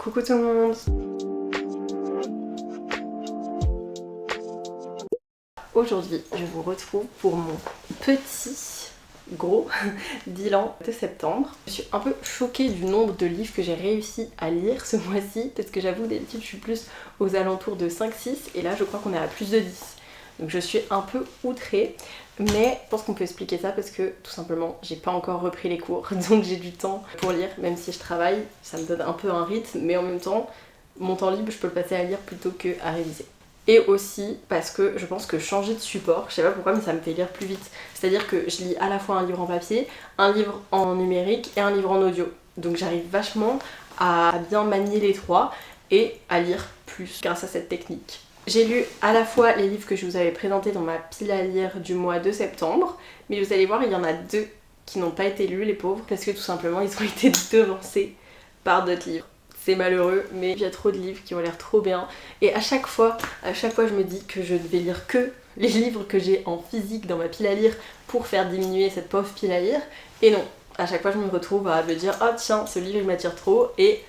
Coucou tout le monde. Aujourd'hui, je vous retrouve pour mon petit gros bilan de septembre. Je suis un peu choquée du nombre de livres que j'ai réussi à lire ce mois-ci parce que j'avoue d'habitude je suis plus aux alentours de 5-6 et là je crois qu'on est à plus de 10. Donc je suis un peu outrée, mais je pense qu'on peut expliquer ça parce que tout simplement j'ai pas encore repris les cours, donc j'ai du temps pour lire, même si je travaille, ça me donne un peu un rythme, mais en même temps, mon temps libre je peux le passer à lire plutôt qu'à réviser. Et aussi parce que je pense que changer de support, je sais pas pourquoi mais ça me fait lire plus vite. C'est-à-dire que je lis à la fois un livre en papier, un livre en numérique et un livre en audio. Donc j'arrive vachement à bien manier les trois et à lire plus grâce à cette technique. J'ai lu à la fois les livres que je vous avais présentés dans ma pile à lire du mois de septembre, mais vous allez voir, il y en a deux qui n'ont pas été lus, les pauvres, parce que tout simplement ils ont été devancés par d'autres livres. C'est malheureux, mais il y a trop de livres qui ont l'air trop bien. Et à chaque fois, je me dis que je ne vais lire que les livres que j'ai en physique dans ma pile à lire pour faire diminuer cette pauvre pile à lire. Et non, à chaque fois je me retrouve à me dire « Oh tiens, ce livre il m'attire trop » et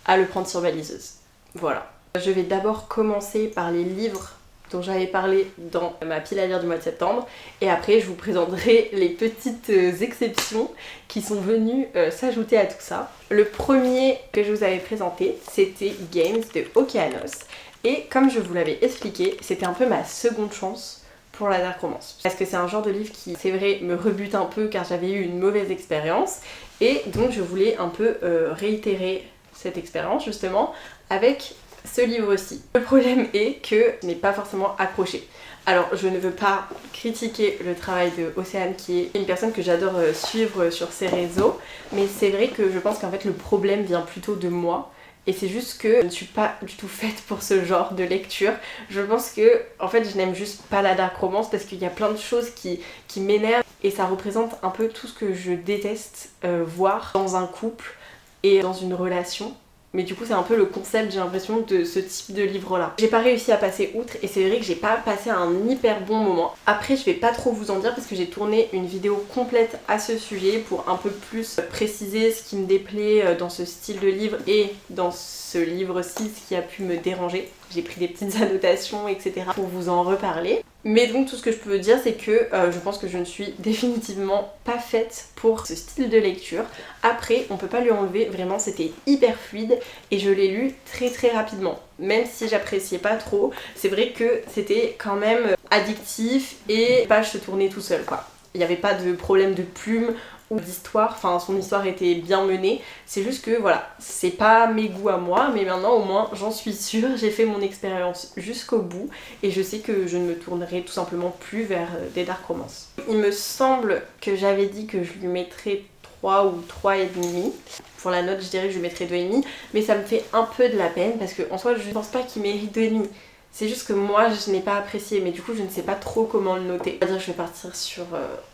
à le prendre sur ma liseuse. Voilà. Je vais d'abord commencer par les livres dont j'avais parlé dans ma pile à lire du mois de septembre et après je vous présenterai les petites exceptions qui sont venues s'ajouter à tout ça. Le premier que je vous avais présenté c'était Games de Okeanos et comme je vous l'avais expliqué, c'était un peu ma seconde chance pour la dark romance. Parce que c'est un genre de livre qui, c'est vrai, me rebute un peu car j'avais eu une mauvaise expérience et donc je voulais un peu réitérer cette expérience justement avec ce livre-ci. Le problème est que je n'ai pas forcément accroché. Alors je ne veux pas critiquer le travail de Océane qui est une personne que j'adore suivre sur ses réseaux, mais c'est vrai que je pense qu'en fait le problème vient plutôt de moi. Et c'est juste que je ne suis pas du tout faite pour ce genre de lecture. Je pense que en fait je n'aime juste pas la dark romance parce qu'il y a plein de choses qui m'énervent et ça représente un peu tout ce que je déteste voir dans un couple et dans une relation. Mais du coup c'est un peu le concept, j'ai l'impression, de ce type de livre là. J'ai pas réussi à passer outre et c'est vrai que j'ai pas passé un hyper bon moment. Après je vais pas trop vous en dire parce que j'ai tourné une vidéo complète à ce sujet pour un peu plus préciser ce qui me déplaît dans ce style de livre et dans ce livre-ci, ce qui a pu me déranger. J'ai pris des petites annotations etc. pour vous en reparler. Mais donc tout ce que je peux dire c'est que je pense que je ne suis définitivement pas faite pour ce style de lecture. Après on peut pas lui enlever, vraiment c'était hyper fluide et je l'ai lu très très rapidement. Même si j'appréciais pas trop, c'est vrai que c'était quand même addictif et les pages se tournaient tout seul quoi. Il n'y avait pas de problème de plume ou d'histoire, enfin son histoire était bien menée, c'est juste que voilà, c'est pas mes goûts à moi, mais maintenant au moins j'en suis sûre, j'ai fait mon expérience jusqu'au bout et je sais que je ne me tournerai tout simplement plus vers des dark romances. Il me semble que j'avais dit que je lui mettrais 3 ou 3,5. Pour la note je dirais que je lui mettrais 2,5, mais ça me fait un peu de la peine parce qu'en soi je pense pas qu'il mérite 2,5. C'est juste que moi je n'ai pas apprécié, mais du coup je ne sais pas trop comment le noter. On va dire que je vais partir sur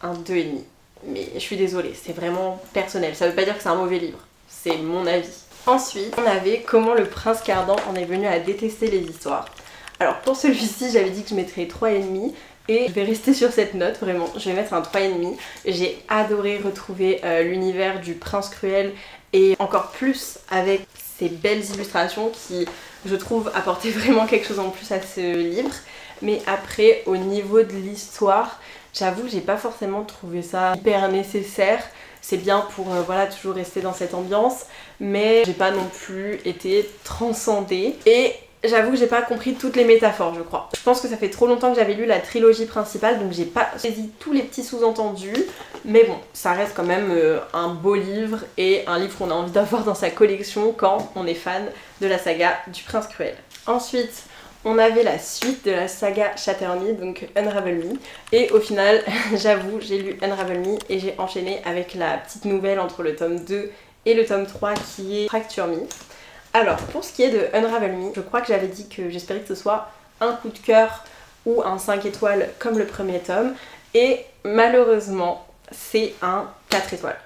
un 2,5. Mais je suis désolée, c'est vraiment personnel. Ça veut pas dire que c'est un mauvais livre, c'est mon avis. Ensuite, on avait Comment le prince Cardan en est venu à détester les histoires. Alors pour celui-ci, j'avais dit que je mettrais 3,5 et je vais rester sur cette note, vraiment. Je vais mettre un 3,5. J'ai adoré retrouver l'univers du prince cruel et encore plus avec ces belles illustrations qui, je trouve, apportaient vraiment quelque chose en plus à ce livre. Mais après, au niveau de l'histoire, j'avoue que j'ai pas forcément trouvé ça hyper nécessaire. C'est bien pour voilà, toujours rester dans cette ambiance, mais j'ai pas non plus été transcendée. Et j'avoue que j'ai pas compris toutes les métaphores, je crois. Je pense que ça fait trop longtemps que j'avais lu la trilogie principale, donc j'ai pas saisi tous les petits sous-entendus. Mais bon, ça reste quand même un beau livre et un livre qu'on a envie d'avoir dans sa collection quand on est fan de la saga du Prince Cruel. Ensuite, on avait la suite de la saga Shatter Me, donc Unravel Me. Et au final, j'avoue, j'ai lu Unravel Me et j'ai enchaîné avec la petite nouvelle entre le tome 2 et le tome 3 qui est Fracture Me. Alors, pour ce qui est de Unravel Me, je crois que j'avais dit que j'espérais que ce soit un coup de cœur ou un 5 étoiles comme le premier tome. Et malheureusement, c'est un 4 étoiles.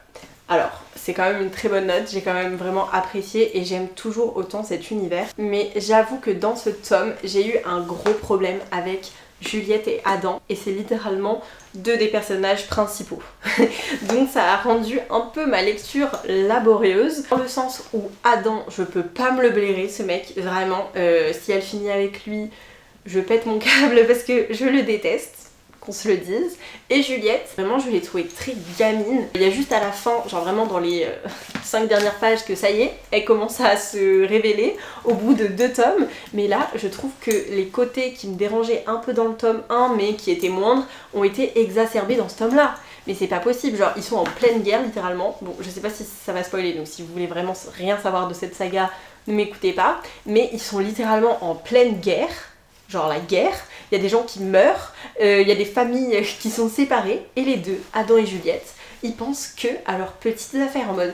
Alors, c'est quand même une très bonne note, j'ai quand même vraiment apprécié et j'aime toujours autant cet univers. Mais j'avoue que dans ce tome, j'ai eu un gros problème avec Juliette et Adam, et c'est littéralement deux des personnages principaux. Donc ça a rendu un peu ma lecture laborieuse, dans le sens où Adam, je peux pas me le blairer, ce mec, vraiment, si elle finit avec lui, je pète mon câble parce que je le déteste, qu'on se le dise. Et Juliette, vraiment je l'ai trouvée très gamine. Il y a juste à la fin, genre vraiment dans les 5 dernières pages que ça y est, elle commence à se révéler au bout de 2 tomes. Mais là, je trouve que les côtés qui me dérangeaient un peu dans le tome 1 mais qui étaient moindres ont été exacerbés dans ce tome là. Mais c'est pas possible, genre ils sont en pleine guerre littéralement. Bon, je sais pas si ça va spoiler, donc si vous voulez vraiment rien savoir de cette saga, ne m'écoutez pas. Mais ils sont littéralement en pleine guerre. Genre la guerre, il y a des gens qui meurent, il y a des familles qui sont séparées, et les deux, Adam et Juliette, ils pensent que à leurs petites affaires, en mode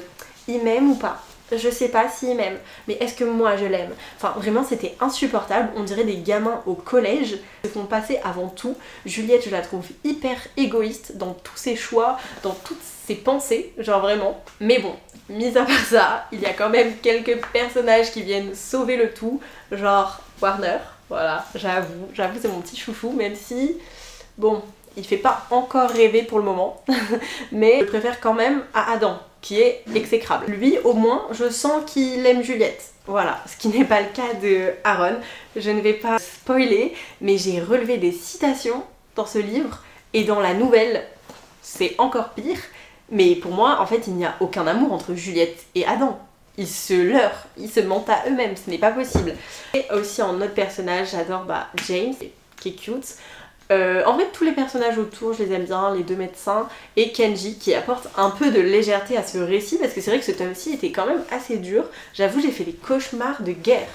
ils m'aiment ou pas, je sais pas s'ils m'aiment, mais est-ce que moi je l'aime? Enfin vraiment c'était insupportable, on dirait des gamins au collège qui se font passer avant tout. Juliette, je la trouve hyper égoïste dans tous ses choix, dans toutes ses pensées, genre vraiment. Mais bon, mis à part ça, il y a quand même quelques personnages qui viennent sauver le tout, genre Warner. Voilà, j'avoue, c'est mon petit chouchou, même si, bon, il fait pas encore rêver pour le moment, mais je préfère quand même à Adam, qui est exécrable. Lui, au moins, je sens qu'il aime Juliette. Voilà, ce qui n'est pas le cas de Aaron. Je ne vais pas spoiler, mais j'ai relevé des citations dans ce livre, et dans la nouvelle, c'est encore pire, mais pour moi, en fait, il n'y a aucun amour entre Juliette et Adam. Ils se leurrent, ils se mentent à eux-mêmes, ce n'est pas possible. Et aussi en autre personnage, j'adore James, qui est cute. En vrai, tous les personnages autour, je les aime bien, les deux médecins, et Kenji, qui apporte un peu de légèreté à ce récit, parce que c'est vrai que ce tome-ci était quand même assez dur. J'avoue, j'ai fait des cauchemars de guerre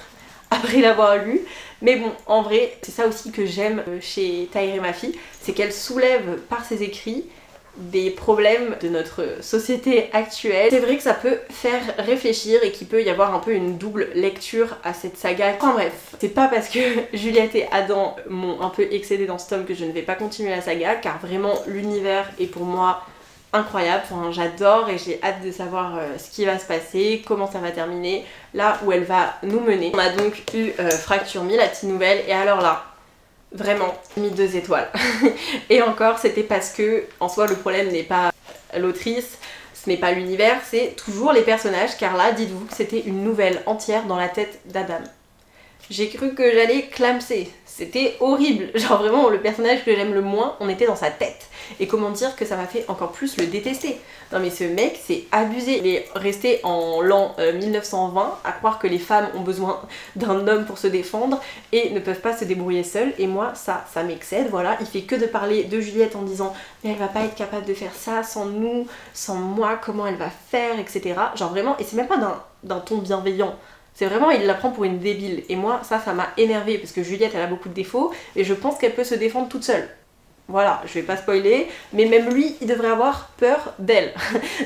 après l'avoir lu, mais bon, en vrai, c'est ça aussi que j'aime chez Taïre Mafi, c'est qu'elle soulève par ses écrits des problèmes de notre société actuelle. C'est vrai que ça peut faire réfléchir et qu'il peut y avoir un peu une double lecture à cette saga. Enfin bref, c'est pas parce que Juliette et Adam m'ont un peu excédé dans ce tome que je ne vais pas continuer la saga, car vraiment l'univers est pour moi incroyable, enfin, j'adore et j'ai hâte de savoir ce qui va se passer, comment ça va terminer, là où elle va nous mener. On a donc eu Fracture Me, la petite nouvelle, et alors là, vraiment, j'ai mis 2 étoiles. Et encore, c'était parce que, en soi, le problème n'est pas l'autrice, ce n'est pas l'univers, c'est toujours les personnages, car là, dites-vous que c'était une nouvelle entière dans la tête d'Adam. J'ai cru que j'allais clamser, c'était horrible, genre vraiment le personnage que j'aime le moins, on était dans sa tête. Et comment dire que ça m'a fait encore plus le détester. Non mais ce mec c'est abusé, il est resté en l'an 1920 à croire que les femmes ont besoin d'un homme pour se défendre et ne peuvent pas se débrouiller seules, et moi ça m'excède, voilà. Il fait que de parler de Juliette en disant mais elle va pas être capable de faire ça sans nous, sans moi, comment elle va faire, etc. Genre vraiment, et c'est même pas d'un ton bienveillant. C'est vraiment, il la prend pour une débile. Et moi, ça m'a énervée parce que Juliette, elle a beaucoup de défauts et je pense qu'elle peut se défendre toute seule. Voilà, je vais pas spoiler, mais même lui, il devrait avoir peur d'elle.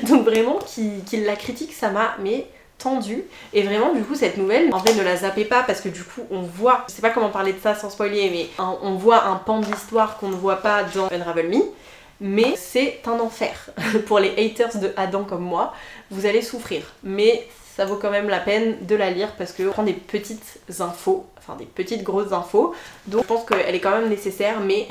Donc vraiment, qu'il la critique, ça m'a tendu. Et vraiment, du coup, cette nouvelle, en vrai, ne la zappez pas parce que du coup, on voit, je sais pas comment parler de ça sans spoiler, mais on voit un pan de l'histoire qu'on ne voit pas dans Unravel Me. Mais c'est un enfer. Pour les haters de Adam comme moi, vous allez souffrir. Mais ça vaut quand même la peine de la lire parce qu'on prend des petites infos, enfin des petites grosses infos, donc je pense qu'elle est quand même nécessaire, mais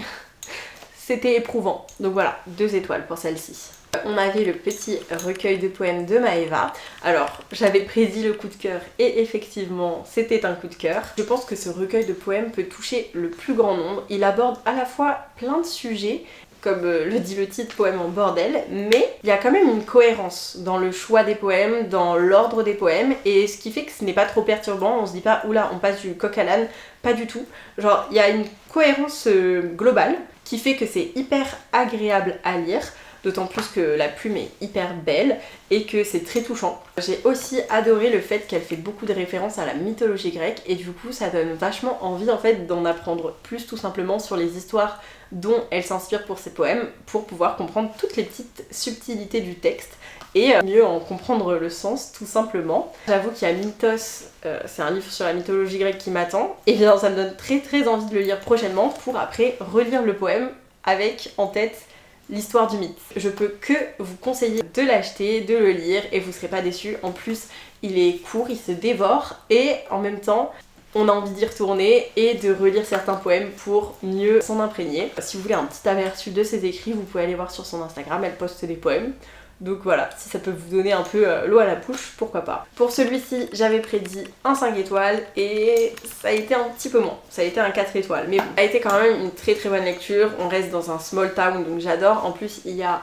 c'était éprouvant. Donc voilà, 2 étoiles pour celle-ci. On avait le petit recueil de poèmes de Maëva. Alors, j'avais prédit le coup de cœur et effectivement, c'était un coup de cœur. Je pense que ce recueil de poèmes peut toucher le plus grand nombre. Il aborde à la fois plein de sujets, comme le dit le titre, poème en bordel, mais il y a quand même une cohérence dans le choix des poèmes, dans l'ordre des poèmes, et ce qui fait que ce n'est pas trop perturbant, on se dit pas oula on passe du coq à l'âne, pas du tout. Genre il y a une cohérence globale qui fait que c'est hyper agréable à lire, d'autant plus que la plume est hyper belle et que c'est très touchant. J'ai aussi adoré le fait qu'elle fait beaucoup de références à la mythologie grecque et du coup ça donne vachement envie en fait d'en apprendre plus tout simplement sur les histoires dont elle s'inspire pour ses poèmes pour pouvoir comprendre toutes les petites subtilités du texte et mieux en comprendre le sens tout simplement. J'avoue qu'il y a Mythos, c'est un livre sur la mythologie grecque qui m'attend et bien ça me donne très envie de le lire prochainement pour après relire le poème avec en tête l'histoire du mythe. Je peux que vous conseiller de l'acheter, de le lire et vous serez pas déçus. En plus, il est court, il se dévore et en même temps, on a envie d'y retourner et de relire certains poèmes pour mieux s'en imprégner. Si vous voulez un petit aperçu de ses écrits, vous pouvez aller voir sur son Instagram, elle poste des poèmes. Donc voilà, si ça peut vous donner un peu l'eau à la bouche, pourquoi pas. Pour celui-ci, j'avais prédit un 5 étoiles et ça a été un petit peu moins. Ça a été un 4 étoiles. Mais ça a été quand même une très très bonne lecture. On reste dans un small town, donc j'adore. En plus, il y a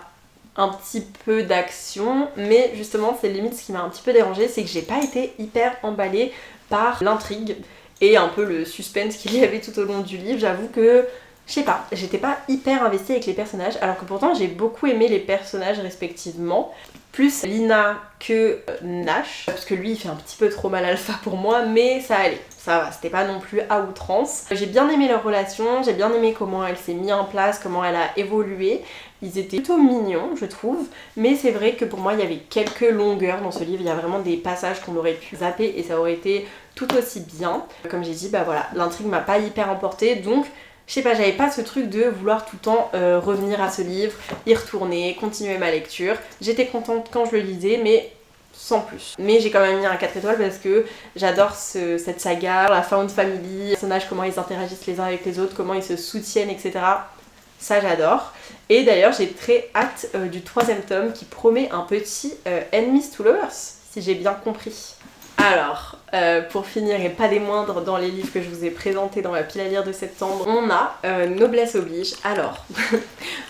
un petit peu d'action. Mais justement, c'est limite ce qui m'a un petit peu dérangée, c'est que j'ai pas été hyper emballée par l'intrigue et un peu le suspense qu'il y avait tout au long du livre. J'avoue que je sais pas, j'étais pas hyper investie avec les personnages, alors que pourtant j'ai beaucoup aimé les personnages respectivement. Plus Lina que Nash, parce que lui il fait un petit peu trop mal alpha pour moi, mais ça allait, ça va, c'était pas non plus à outrance. J'ai bien aimé leur relation, j'ai bien aimé comment elle s'est mise en place, comment elle a évolué. Ils étaient plutôt mignons, je trouve, mais c'est vrai que pour moi il y avait quelques longueurs dans ce livre, il y a vraiment des passages qu'on aurait pu zapper et ça aurait été tout aussi bien. Comme j'ai dit, bah voilà, l'intrigue m'a pas hyper emportée, donc je sais pas, j'avais pas ce truc de vouloir tout le temps revenir à ce livre, y retourner, continuer ma lecture. J'étais contente quand je le lisais, mais sans plus. Mais j'ai quand même mis un 4 étoiles parce que j'adore cette saga, la found family, les personnages, comment ils interagissent les uns avec les autres, comment ils se soutiennent, etc. Ça j'adore. Et d'ailleurs j'ai très hâte du 3e tome qui promet un petit Enemies to Lovers, si j'ai bien compris. Alors, pour finir et pas des moindres dans les livres que je vous ai présentés dans la pile à lire de septembre, on a Noblesse oblige. Alors,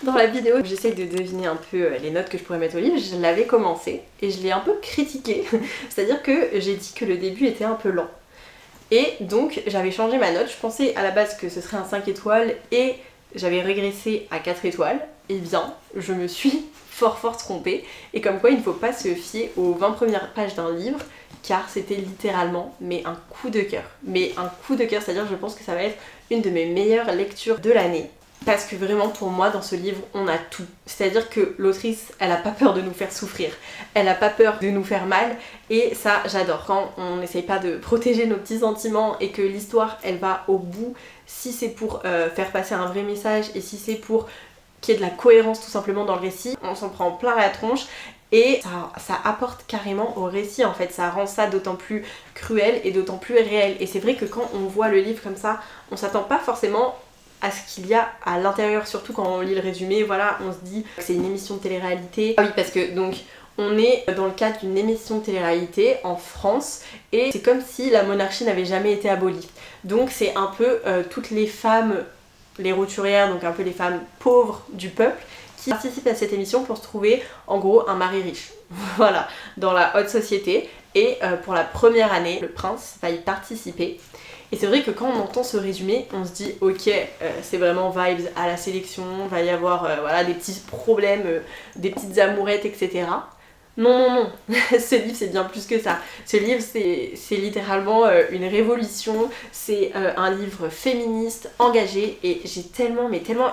dans la vidéo, j'essaye de deviner un peu les notes que je pourrais mettre au livre, je l'avais commencé et je l'ai un peu critiqué. C'est-à-dire que j'ai dit que le début était un peu lent. Et donc, j'avais changé ma note, je pensais à la base que ce serait un 5 étoiles et j'avais régressé à 4 étoiles. Eh bien, je me suis fort trompée. Et comme quoi, il ne faut pas se fier aux 20 premières pages d'un livre, car c'était littéralement mais un coup de cœur. Mais un coup de cœur, c'est-à-dire je pense que ça va être une de mes meilleures lectures de l'année. Parce que vraiment pour moi dans ce livre on a tout. C'est-à-dire que l'autrice elle a pas peur de nous faire souffrir, elle a pas peur de nous faire mal et ça j'adore. Quand on n'essaye pas de protéger nos petits sentiments et que l'histoire elle va au bout, si c'est pour faire passer un vrai message et si c'est pour qu'il y ait de la cohérence tout simplement dans le récit, on s'en prend plein la tronche. Et ça apporte carrément au récit en fait, ça rend ça d'autant plus cruel et d'autant plus réel. Et c'est vrai que quand on voit le livre comme ça, on s'attend pas forcément à ce qu'il y a à l'intérieur, surtout quand on lit le résumé, voilà, on se dit que c'est une émission de télé-réalité. Ah oui, parce que donc on est dans le cadre d'une émission de télé-réalité en France et c'est comme si la monarchie n'avait jamais été abolie. Donc c'est un peu toutes les femmes, les roturières, donc un peu les femmes pauvres du peuple, qui participent à cette émission pour se trouver en gros un mari riche, voilà, dans la haute société. Et pour la première année, le prince va y participer. Et c'est vrai que quand on entend ce résumé, on se dit ok, c'est vraiment vibes à la sélection, va y avoir voilà, des petits problèmes, des petites amourettes, etc. Non, ce livre c'est bien plus que ça. Ce livre c'est littéralement une révolution, c'est un livre féministe, engagé et j'ai tellement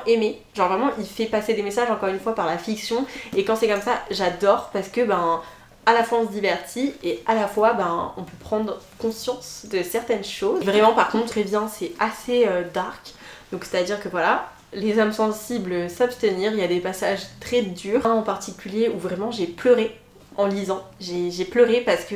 aimé. Genre vraiment il fait passer des messages encore une fois par la fiction et quand c'est comme ça j'adore parce que à la fois on se divertit et à la fois on peut prendre conscience de certaines choses. Vraiment par contre très bien, c'est assez dark, donc c'est à dire que voilà, les âmes sensibles s'abstenir, il y a des passages très durs, un en particulier où vraiment j'ai pleuré en lisant, j'ai pleuré parce que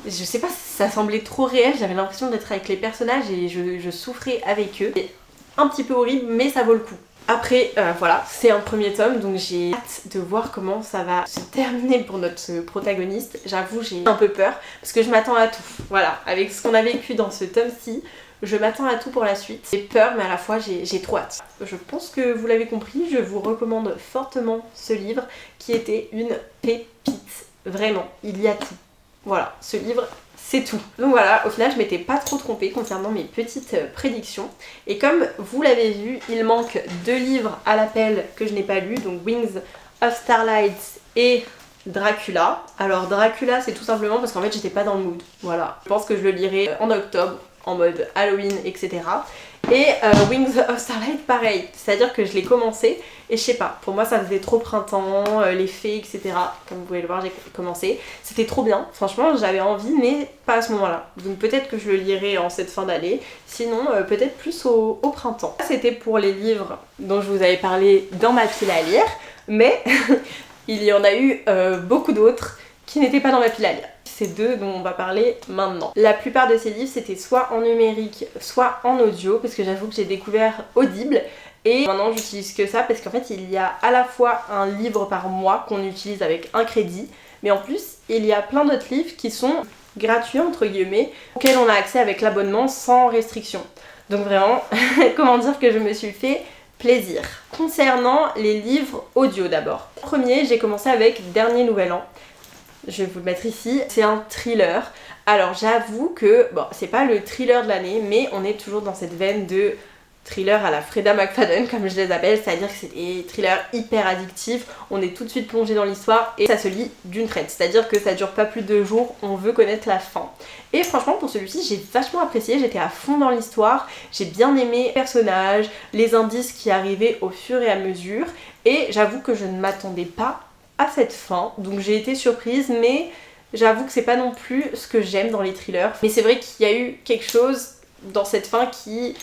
je sais pas, ça semblait trop réel, j'avais l'impression d'être avec les personnages et je souffrais avec eux. C'est un petit peu horrible mais ça vaut le coup. Après voilà, c'est un premier tome donc j'ai hâte de voir comment ça va se terminer pour notre protagoniste. J'avoue j'ai un peu peur parce que je m'attends à tout. Voilà, avec ce qu'on a vécu dans ce tome-ci, je m'attends à tout pour la suite. J'ai peur mais à la fois j'ai trop hâte. Je pense que vous l'avez compris, je vous recommande fortement ce livre qui était une pépite. Vraiment, il y a tout. Voilà, ce livre c'est tout. Donc voilà, au final je m'étais pas trop trompée concernant mes petites prédictions. Et comme vous l'avez vu, il manque 2 livres à l'appel que je n'ai pas lus, donc Wings of Starlight et Dracula. Alors Dracula c'est tout simplement parce qu'en fait j'étais pas dans le mood. Voilà, je pense que je le lirai en octobre, en mode Halloween, etc. Et Wings of Starlight pareil, c'est-à-dire que je l'ai commencé et je sais pas, pour moi ça faisait trop printemps, les fées, etc. Comme vous pouvez le voir j'ai commencé, c'était trop bien, franchement j'avais envie mais pas à ce moment-là. Donc peut-être que je le lirai en cette fin d'année, sinon peut-être plus au printemps. C'était pour les livres dont je vous avais parlé dans ma pile à lire, mais il y en a eu beaucoup d'autres qui n'étaient pas dans ma pile à lire. ces deux dont on va parler maintenant. La plupart de ces livres c'était soit en numérique, soit en audio, parce que j'avoue que j'ai découvert Audible. Et maintenant j'utilise que ça parce qu'en fait il y a à la fois un livre par mois qu'on utilise avec un crédit, mais en plus il y a plein d'autres livres qui sont gratuits entre guillemets, auxquels on a accès avec l'abonnement sans restriction. Donc vraiment, comment dire que je me suis fait plaisir. Concernant les livres audio d'abord. Premier, j'ai commencé avec Dernier Nouvel An. Je vais vous le mettre ici. C'est un thriller. Alors j'avoue que, bon, c'est pas le thriller de l'année, mais on est toujours dans cette veine de thriller à la Freda McFadden, comme je les appelle, c'est-à-dire que c'est des thrillers hyper addictifs, on est tout de suite plongé dans l'histoire et ça se lit d'une traite, c'est-à-dire que ça dure pas plus de 2 jours, on veut connaître la fin. Et franchement pour celui-ci j'ai vachement apprécié, j'étais à fond dans l'histoire, j'ai bien aimé les personnages, les indices qui arrivaient au fur et à mesure, et j'avoue que je ne m'attendais pas à cette fin, donc j'ai été surprise, mais j'avoue que c'est pas non plus ce que j'aime dans les thrillers, mais c'est vrai qu'il y a eu quelque chose dans cette fin qui...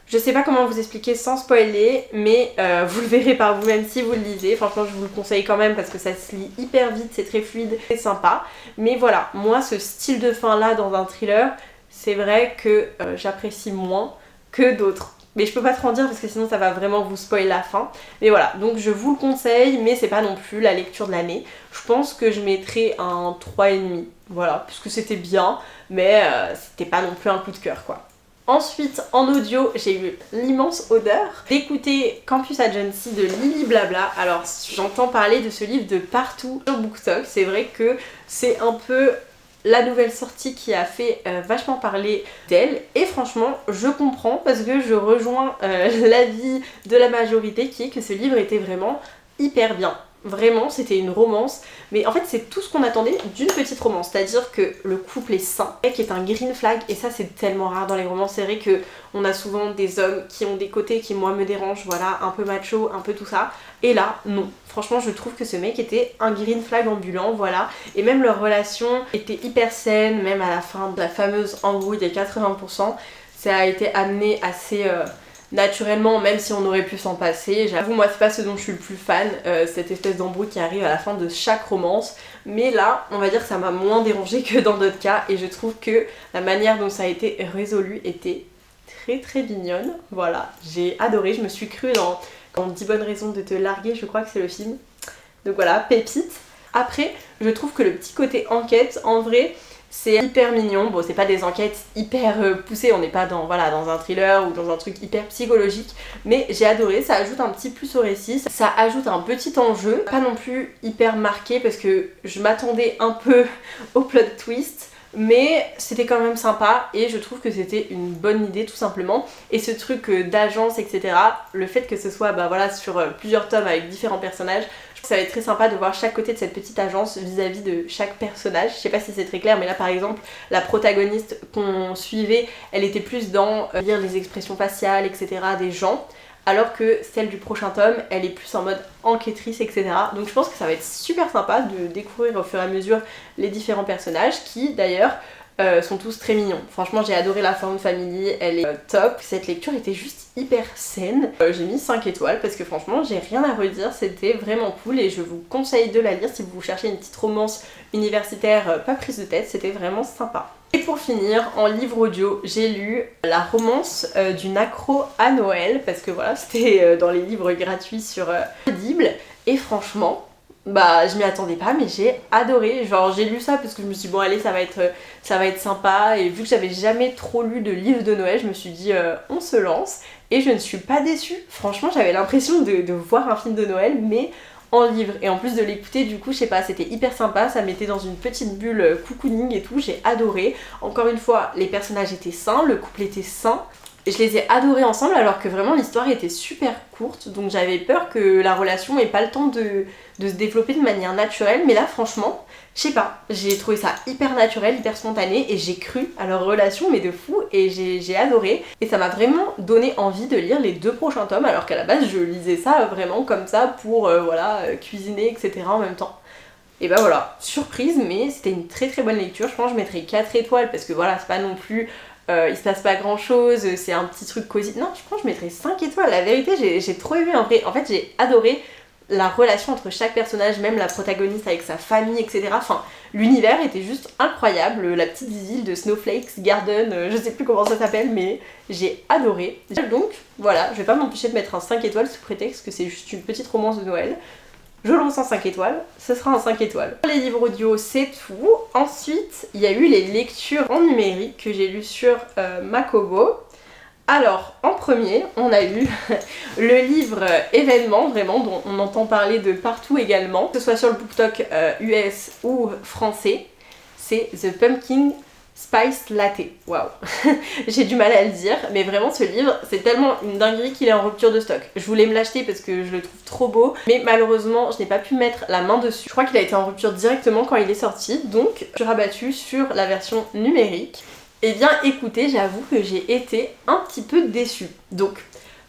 Je sais pas comment vous expliquer sans spoiler, mais vous le verrez par vous-même si vous le lisez. Franchement, je vous le conseille quand même parce que ça se lit hyper vite, c'est très fluide, c'est sympa. Mais voilà, moi, ce style de fin-là dans un thriller, c'est vrai que j'apprécie moins que d'autres. Mais je peux pas trop en dire parce que sinon ça va vraiment vous spoiler la fin. Mais voilà, donc je vous le conseille, mais c'est pas non plus la lecture de l'année. Je pense que je mettrai un 3,5. Voilà, puisque c'était bien, mais c'était pas non plus un coup de cœur, quoi. Ensuite, en audio, j'ai eu l'immense honneur d'écouter Campus Agency de Lily Blabla. Alors, j'entends parler de ce livre de partout sur BookTok. C'est vrai que c'est un peu la nouvelle sortie qui a fait vachement parler d'elle. Et franchement, je comprends parce que je rejoins l'avis de la majorité qui est que ce livre était vraiment hyper bien. Vraiment, c'était une romance, mais en fait c'est tout ce qu'on attendait d'une petite romance, c'est-à-dire que le couple est sain, qui est un green flag, et ça c'est tellement rare dans les romances. C'est vrai que on a souvent des hommes qui ont des côtés qui moi me dérangent, voilà, un peu macho, un peu tout ça, et là non. Franchement je trouve que ce mec était un green flag ambulant, voilà, et même leur relation était hyper saine, même à la fin de la fameuse embrouille des 80%, ça a été amené assez... naturellement, même si on aurait pu s'en passer. J'avoue, moi c'est pas ce dont je suis le plus fan, cette espèce d'embrouille qui arrive à la fin de chaque romance, mais là on va dire que ça m'a moins dérangé que dans d'autres cas, et je trouve que la manière dont ça a été résolu était très très mignonne. Voilà, j'ai adoré, je me suis crue dans 10 bonnes raisons de te larguer, je crois que c'est le film. Donc voilà, pépite. Après, je trouve que le petit côté enquête, en vrai, c'est hyper mignon. Bon, c'est pas des enquêtes hyper poussées, on n'est pas dans, voilà, dans un thriller ou dans un truc hyper psychologique, mais j'ai adoré, ça ajoute un petit plus au récit, ça ajoute un petit enjeu, pas non plus hyper marqué parce que je m'attendais un peu au plot twist, mais c'était quand même sympa et je trouve que c'était une bonne idée tout simplement. Et ce truc d'agence, etc., le fait que ce soit bah, voilà, sur plusieurs tomes avec différents personnages, ça va être très sympa de voir chaque côté de cette petite agence vis-à-vis de chaque personnage. Je sais pas si c'est très clair, mais là par exemple la protagoniste qu'on suivait, elle était plus dans lire les expressions faciales, etc. des gens, alors que celle du prochain tome, elle est plus en mode enquêtrice, etc. Donc je pense que ça va être super sympa de découvrir au fur et à mesure les différents personnages qui d'ailleurs sont tous très mignons. Franchement j'ai adoré la Found Family, elle est top. Cette lecture était juste hyper saine. J'ai mis 5 étoiles parce que franchement j'ai rien à redire, c'était vraiment cool et je vous conseille de la lire si vous cherchez une petite romance universitaire pas prise de tête, c'était vraiment sympa. Et pour finir, en livre audio, j'ai lu la romance d'une accro à Noël, parce que voilà, c'était dans les livres gratuits sur Audible, et franchement, bah je m'y attendais pas, mais j'ai adoré. Genre j'ai lu ça parce que je me suis dit bon allez ça va être sympa, et vu que j'avais jamais trop lu de livres de Noël, je me suis dit on se lance, et je ne suis pas déçue. Franchement j'avais l'impression de voir un film de Noël, mais en livre, et en plus de l'écouter du coup je sais pas, c'était hyper sympa, ça mettait dans une petite bulle cocooning et tout, j'ai adoré. Encore une fois les personnages étaient sains, le couple était sain, et je les ai adorés ensemble alors que vraiment l'histoire était super courte, donc j'avais peur que la relation ait pas le temps de se développer de manière naturelle, mais là franchement je sais pas, j'ai trouvé ça hyper naturel, hyper spontané, et j'ai cru à leur relation mais de fou, et j'ai adoré, et ça m'a vraiment donné envie de lire les 2 prochains tomes alors qu'à la base je lisais ça vraiment comme ça pour voilà, cuisiner etc. en même temps. Et bah voilà, surprise, mais c'était une très très bonne lecture. Je pense que je mettrais 4 étoiles parce que voilà, c'est pas non plus il se passe pas grand chose, c'est un petit truc cosy. Non, je pense que je mettrais 5 étoiles, la vérité j'ai trop aimé en vrai. En fait j'ai adoré la relation entre chaque personnage, même la protagoniste avec sa famille, etc. Enfin, l'univers était juste incroyable. La petite ville de Snowflakes Garden, je sais plus comment ça s'appelle, mais j'ai adoré. Donc voilà, je vais pas m'empêcher de mettre un 5 étoiles sous prétexte que c'est juste une petite romance de Noël. Je lance un 5 étoiles, ce sera un 5 étoiles. Les livres audio, c'est tout. Ensuite, il y a eu les lectures en numérique que j'ai lues sur Makobo. Alors, en premier, on a eu le livre événement, vraiment, dont on entend parler de partout également, que ce soit sur le BookTok US ou français. C'est The Pumpkin Spice Latte. Waouh. J'ai du mal à le dire, mais vraiment ce livre, c'est tellement une dinguerie qu'il est en rupture de stock. Je voulais me l'acheter parce que je le trouve trop beau, mais malheureusement, je n'ai pas pu mettre la main dessus. Je crois qu'il a été en rupture directement quand il est sorti, donc je suis rabattue sur la version numérique. Eh bien écoutez, j'avoue que j'ai été un petit peu déçue. Donc,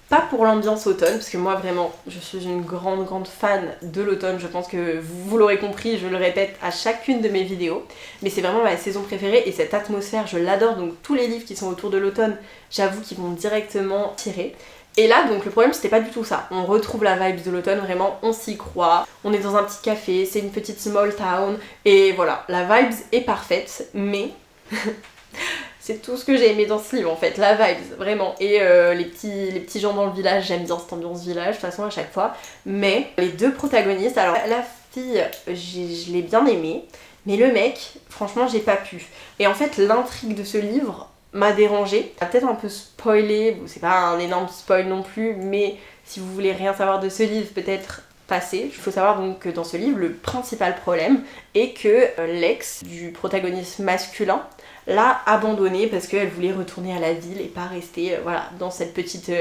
pas pour l'ambiance automne, parce que moi vraiment, je suis une grande fan de l'automne, je pense que vous l'aurez compris, je le répète à chacune de mes vidéos, mais c'est vraiment ma saison préférée et cette atmosphère, je l'adore, donc tous les livres qui sont autour de l'automne, j'avoue qu'ils vont directement tirer. Et là, donc le problème c'était pas du tout ça, on retrouve la vibe de l'automne, vraiment on s'y croit, on est dans un petit café, c'est une petite small town, et voilà, la vibe est parfaite, mais... C'est tout ce que j'ai aimé dans ce livre en fait, la vibes, vraiment. Et les petits gens dans le village, j'aime bien cette ambiance village, de toute façon à chaque fois. Mais les deux protagonistes, alors la fille, je l'ai bien aimée, mais le mec, franchement j'ai pas pu. Et en fait l'intrigue de ce livre m'a dérangée. Peut-être un peu spoilé, bon, c'est pas un énorme spoil non plus, mais si vous voulez rien savoir de ce livre, peut-être... passé. Il faut savoir donc que dans ce livre, le principal problème est que l'ex du protagoniste masculin l'a abandonnée parce qu'elle voulait retourner à la ville et pas rester voilà, dans cette petite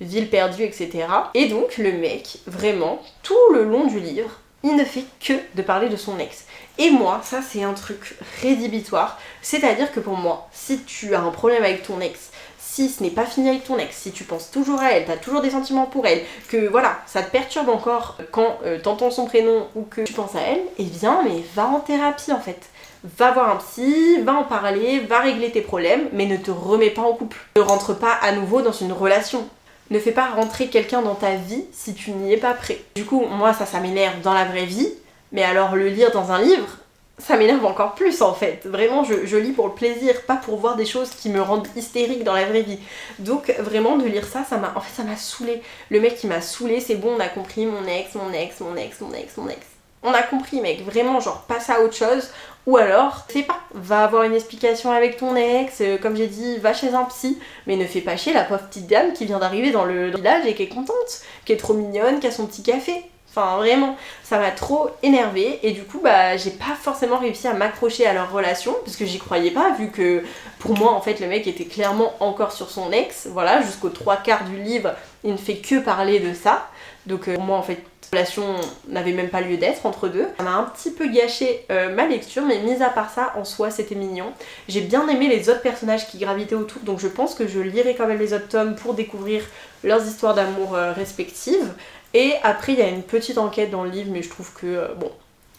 ville perdue, etc. Et donc le mec, vraiment, tout le long du livre, il ne fait que de parler de son ex. Et moi, ça c'est un truc rédhibitoire, c'est-à-dire que pour moi, si tu as un problème avec ton ex, si ce n'est pas fini avec ton ex, si tu penses toujours à elle, t'as toujours des sentiments pour elle, que voilà, ça te perturbe encore quand t'entends son prénom ou que tu penses à elle, eh bien, mais va en thérapie en fait. Va voir un psy, va en parler, va régler tes problèmes, mais ne te remets pas en couple. Ne rentre pas à nouveau dans une relation. Ne fais pas rentrer quelqu'un dans ta vie si tu n'y es pas prêt. Du coup, moi ça m'énerve dans la vraie vie, mais alors le lire dans un livre, ça m'énerve encore plus en fait. Vraiment, je lis pour le plaisir, pas pour voir des choses qui me rendent hystérique dans la vraie vie. Donc vraiment, de lire ça, ça m'a saoulée. Le mec qui m'a saoulée, c'est bon, on a compris, mon ex. On a compris mec, vraiment, genre passe à autre chose. Ou alors, je sais pas, va avoir une explication avec ton ex, comme j'ai dit, va chez un psy, mais ne fais pas chier la pauvre petite dame qui vient d'arriver dans le village et qui est contente, qui est trop mignonne, qui a son petit café. Enfin vraiment, ça m'a trop énervée et du coup bah j'ai pas forcément réussi à m'accrocher à leur relation parce que j'y croyais pas vu que pour moi en fait le mec était clairement encore sur son ex, voilà, jusqu'aux 3/4 du livre il ne fait que parler de ça. Donc pour moi en fait la relation n'avait même pas lieu d'être entre deux. Ça m'a un petit peu gâché ma lecture mais mis à part ça en soi c'était mignon. J'ai bien aimé les autres personnages qui gravitaient autour donc je pense que je lirai quand même les autres tomes pour découvrir leurs histoires d'amour respectives. Et après il y a une petite enquête dans le livre mais je trouve que bon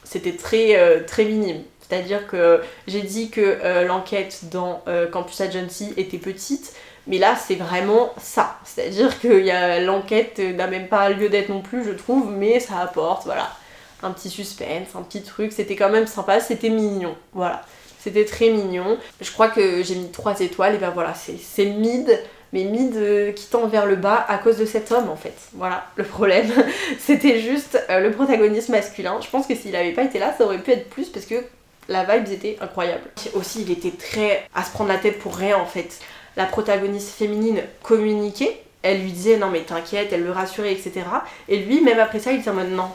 c'était très minime. C'est-à-dire que j'ai dit que l'enquête dans Campus Agency était petite, mais là c'est vraiment ça. C'est-à-dire que l'enquête n'a même pas lieu d'être non plus je trouve, mais ça apporte voilà un petit suspense, un petit truc, c'était quand même sympa, c'était mignon, voilà. C'était très mignon. Je crois que j'ai mis 3 étoiles et ben voilà, c'est mid. Mais mid qui tend vers le bas à cause de cet homme en fait. Voilà, le problème. C'était juste le protagoniste masculin. Je pense que s'il avait pas été là, ça aurait pu être plus parce que la vibe était incroyable. Aussi, il était très à se prendre la tête pour rien en fait. La protagoniste féminine communiquait, elle lui disait non mais t'inquiète, elle le rassurait, etc. Et lui, même après ça, il était en mode non.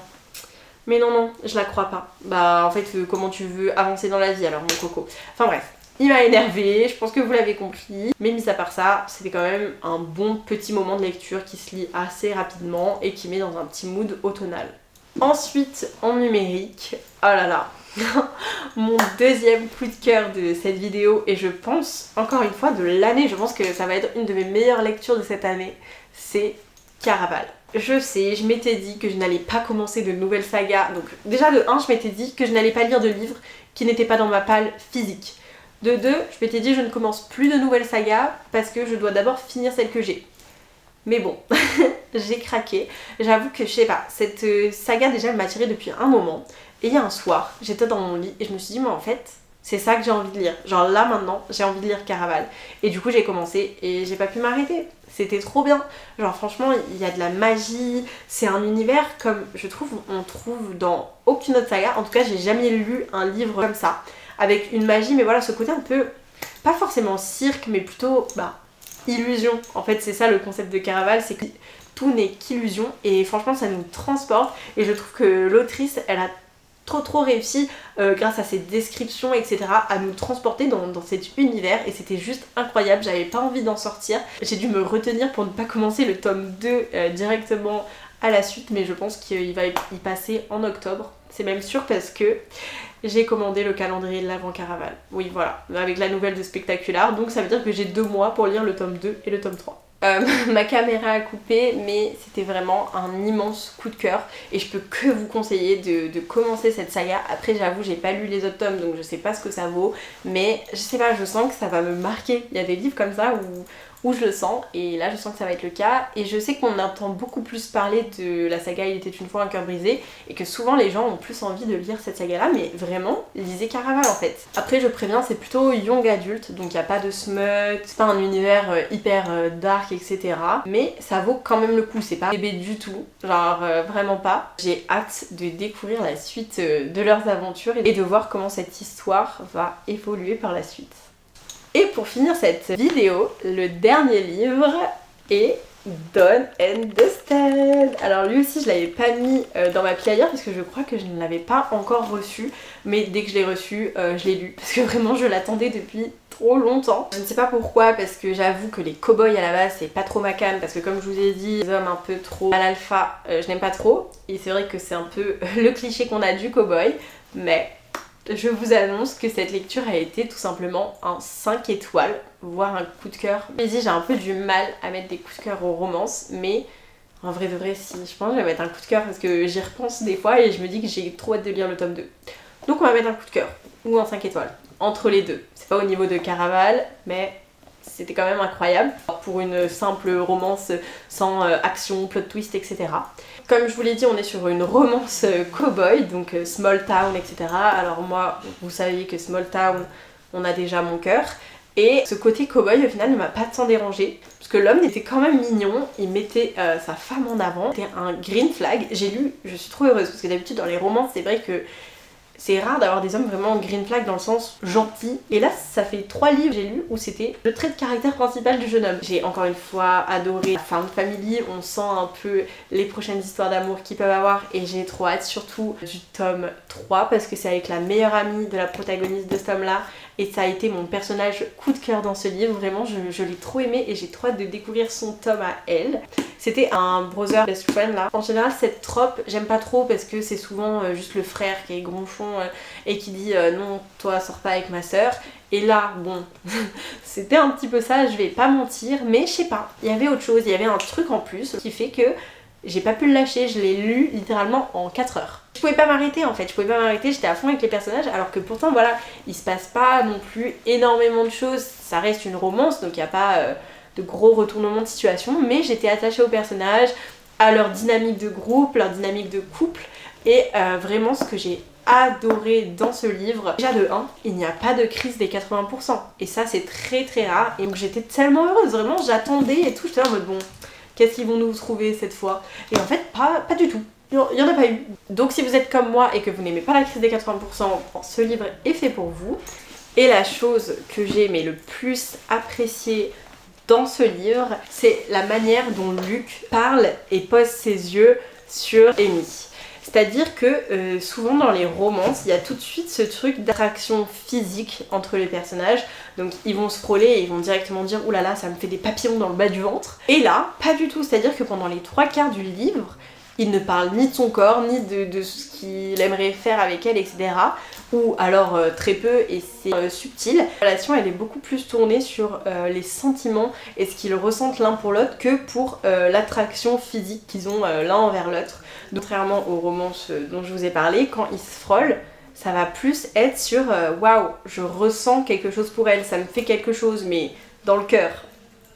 Mais non, je la crois pas. Bah en fait, comment tu veux avancer dans la vie alors mon coco. Enfin bref. Il m'a énervé, je pense que vous l'avez compris. Mais mis à part ça, c'était quand même un bon petit moment de lecture qui se lit assez rapidement et qui met dans un petit mood automnal. Ensuite, en numérique, oh là là, mon deuxième coup de cœur de cette vidéo et je pense, encore une fois, de l'année, je pense que ça va être une de mes meilleures lectures de cette année, c'est Caraval. Je sais, je m'étais dit que je n'allais pas commencer de nouvelles sagas. Donc déjà de 1, je m'étais dit que je n'allais pas lire de livres qui n'étaient pas dans ma palle physique. De 2, je m'étais dit je ne commence plus de nouvelles sagas parce que je dois d'abord finir celle que j'ai. Mais bon, j'ai craqué. J'avoue que je sais pas, cette saga déjà elle m'a attirée depuis un moment. Et il y a un soir, j'étais dans mon lit et je me suis dit mais en fait, c'est ça que j'ai envie de lire. Genre là maintenant, j'ai envie de lire Caraval. Et du coup j'ai commencé et j'ai pas pu m'arrêter. C'était trop bien. Genre franchement, il y a de la magie, c'est un univers comme je trouve on trouve dans aucune autre saga. En tout cas, j'ai jamais lu un livre comme ça avec une magie, mais voilà ce côté un peu pas forcément cirque, mais plutôt illusion. En fait, c'est ça le concept de Caraval, c'est que tout n'est qu'illusion et franchement ça nous transporte et je trouve que l'autrice elle a trop réussi grâce à ses descriptions etc à nous transporter dans cet univers et c'était juste incroyable, j'avais pas envie d'en sortir, j'ai dû me retenir pour ne pas commencer le tome 2 directement à la suite, mais je pense qu'il va y passer en octobre, c'est même sûr parce que j'ai commandé le calendrier de l'Avent Caraval. Oui voilà, avec la nouvelle de Spectacular, donc ça veut dire que j'ai 2 mois pour lire le tome 2 et le tome 3. Ma caméra a coupé, mais c'était vraiment un immense coup de cœur et je peux que vous conseiller de commencer cette saga. Après j'avoue j'ai pas lu les autres tomes donc je sais pas ce que ça vaut, mais je sais pas, je sens que ça va me marquer. Il y a des livres comme ça où je le sens et là je sens que ça va être le cas et je sais qu'on entend beaucoup plus parler de la saga Il était une fois un cœur brisé et que souvent les gens ont plus envie de lire cette saga là, mais vraiment lisez Caraval en fait. Après je préviens, c'est plutôt young adulte donc il n'y a pas de smut, c'est pas un univers hyper dark etc, mais ça vaut quand même le coup, c'est pas bébé du tout, genre vraiment pas. J'ai hâte de découvrir la suite de leurs aventures et de voir comment cette histoire va évoluer par la suite. Et pour finir cette vidéo, le dernier livre est Dawn and Dusted. Alors lui aussi je l'avais pas mis dans ma pile à lire parce que je crois que je ne l'avais pas encore reçu, mais dès que je l'ai reçu, je l'ai lu parce que vraiment je l'attendais depuis trop longtemps. Je ne sais pas pourquoi, parce que j'avoue que les cow-boys à la base c'est pas trop ma came, parce que comme je vous ai dit, les hommes un peu trop à l'alpha, je n'aime pas trop, et c'est vrai que c'est un peu le cliché qu'on a du cow-boy, mais je vous annonce que cette lecture a été tout simplement un 5 étoiles, voire un coup de cœur. J'ai un peu du mal à mettre des coups de cœur aux romances, mais en vrai de vrai si, je pense que je vais mettre un coup de cœur parce que j'y repense des fois et je me dis que j'ai trop hâte de lire le tome 2. Donc on va mettre un coup de cœur, ou un 5 étoiles, entre les deux. C'est pas au niveau de Caraval, mais c'était quand même incroyable pour une simple romance sans action, plot twist, etc. Comme je vous l'ai dit, on est sur une romance cow-boy, donc small town, etc. Alors moi, vous savez que small town, on a déjà mon cœur. Et ce côté cow-boy, au final, ne m'a pas tant dérangé. Parce que l'homme était quand même mignon, il mettait sa femme en avant. C'était un green flag. J'ai lu, je suis trop heureuse, parce que d'habitude, dans les romances, c'est vrai que c'est rare d'avoir des hommes vraiment green flag dans le sens gentil. Et là, ça fait 3 livres que j'ai lu où c'était le trait de caractère principal du jeune homme. J'ai encore une fois adoré la fin de famille, on sent un peu les prochaines histoires d'amour qu'ils peuvent avoir et j'ai trop hâte surtout du tome 3 parce que c'est avec la meilleure amie de la protagoniste de ce tome-là et ça a été mon personnage coup de cœur dans ce livre. Vraiment, je l'ai trop aimé et j'ai trop hâte de découvrir son tome à elle. C'était un brother best friend là. En général, cette trope, j'aime pas trop parce que c'est souvent juste le frère qui est gronchon et qui dit non, toi sors pas avec ma soeur. Et là, bon, c'était un petit peu ça, je vais pas mentir, mais je sais pas, il y avait autre chose, il y avait un truc en plus qui fait que j'ai pas pu le lâcher, je l'ai lu littéralement en 4 heures. Je pouvais pas m'arrêter en fait, j'étais à fond avec les personnages alors que pourtant voilà, il se passe pas non plus énormément de choses, ça reste une romance donc il n'y a pas de gros retournements de situation, mais j'étais attachée aux personnages, à leur dynamique de groupe, leur dynamique de couple et vraiment ce que j'ai adoré dans ce livre, déjà de 1, il n'y a pas de crise des 80% et ça c'est très rare et donc j'étais tellement heureuse, vraiment j'attendais et tout, j'étais en mode bon, qu'est-ce qu'ils vont nous trouver cette fois? Et en fait pas du tout, il n'y en a pas eu. Donc si vous êtes comme moi et que vous n'aimez pas la crise des 80%, ce livre est fait pour vous. Et la chose que j'ai mais le plus appréciée dans ce livre, c'est la manière dont Luc parle et pose ses yeux sur Amy. C'est-à-dire que souvent dans les romances, il y a tout de suite ce truc d'attraction physique entre les personnages. Donc ils vont se frôler et ils vont directement dire « Ouh là là, ça me fait des papillons dans le bas du ventre ». Et là, pas du tout. C'est-à-dire que pendant les 3/4 du livre, il ne parle ni de son corps, ni de ce qu'il aimerait faire avec elle, etc. Ou alors très peu et c'est subtil. La relation elle est beaucoup plus tournée sur les sentiments et ce qu'ils ressentent l'un pour l'autre que pour l'attraction physique qu'ils ont l'un envers l'autre. Contrairement aux romances dont je vous ai parlé, quand ils se frôlent, ça va plus être sur waouh, je ressens quelque chose pour elle, ça me fait quelque chose, mais dans le cœur.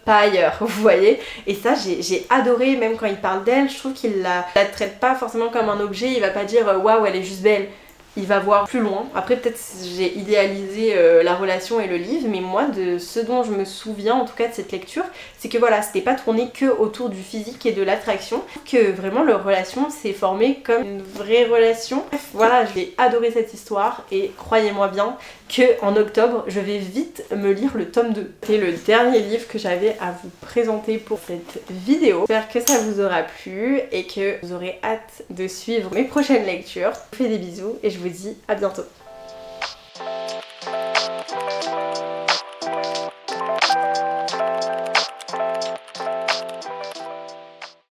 pas ailleurs, vous voyez. Et ça j'ai adoré, même quand il parle d'elle, je trouve qu'il la traite pas forcément comme un objet, il va pas dire waouh elle est juste belle. Il va voir plus loin. Après peut-être j'ai idéalisé la relation et le livre, mais moi de ce dont je me souviens en tout cas de cette lecture, c'est que voilà, c'était pas tourné que autour du physique et de l'attraction, que vraiment leur relation s'est formée comme une vraie relation. Bref, voilà, j'ai adoré cette histoire et croyez-moi bien que en octobre, je vais vite me lire le tome 2. C'est le dernier livre que j'avais à vous présenter pour cette vidéo. J'espère que ça vous aura plu et que vous aurez hâte de suivre mes prochaines lectures. Je vous fais des bisous et je vous dis à bientôt.